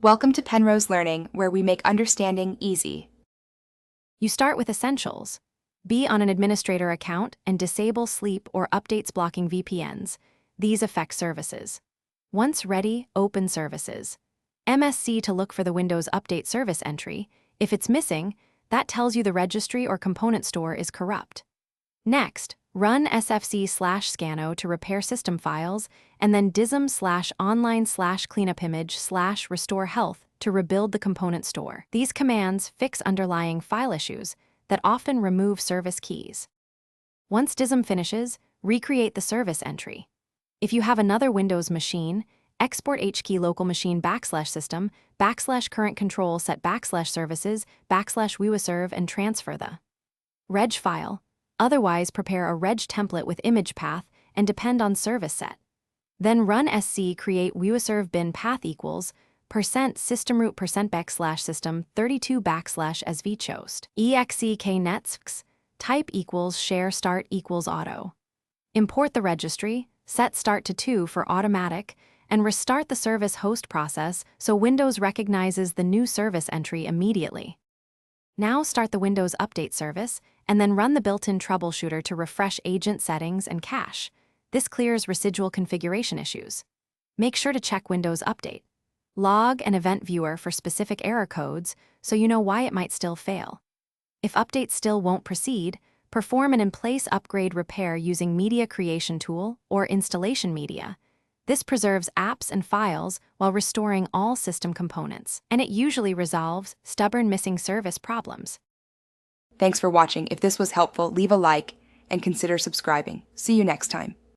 Welcome to Penrose Learning, where we make understanding easy. You start with essentials. Be on an administrator account and disable sleep or updates blocking VPNs. These affect services. Once ready, open services. MSC to look for the Windows Update service entry. If it's missing, that tells you the registry or component store is corrupt. Next, run sfc/scano to repair system files, and then dism/online/cleanupimage/restore health to rebuild the component store. These commands fix underlying file issues that often remove service keys. Once dism finishes, recreate the service entry. If you have another Windows machine, export hkey local machine /system /current control set /services /wiwaserve and transfer the reg file. Otherwise, prepare a reg template with image path and depend on service set. Then run sc create wiwaserve bin path equals %systemroot %bec/system 32 /svchost exck type equals share start equals auto. Import the registry, set start to 2 for automatic, and restart the service host process so Windows recognizes the new service entry immediately. Now start the Windows Update service, and then run the built-in troubleshooter to refresh agent settings and cache. This clears residual configuration issues. Make sure to check Windows Update. Log and event viewer for specific error codes so you know why it might still fail. If updates still won't proceed, perform an in-place upgrade repair using Media Creation Tool or Installation Media. This preserves apps and files while restoring all system components, and it usually resolves stubborn missing service problems. Thanks for watching. If this was helpful, leave a like and consider subscribing. See you next time.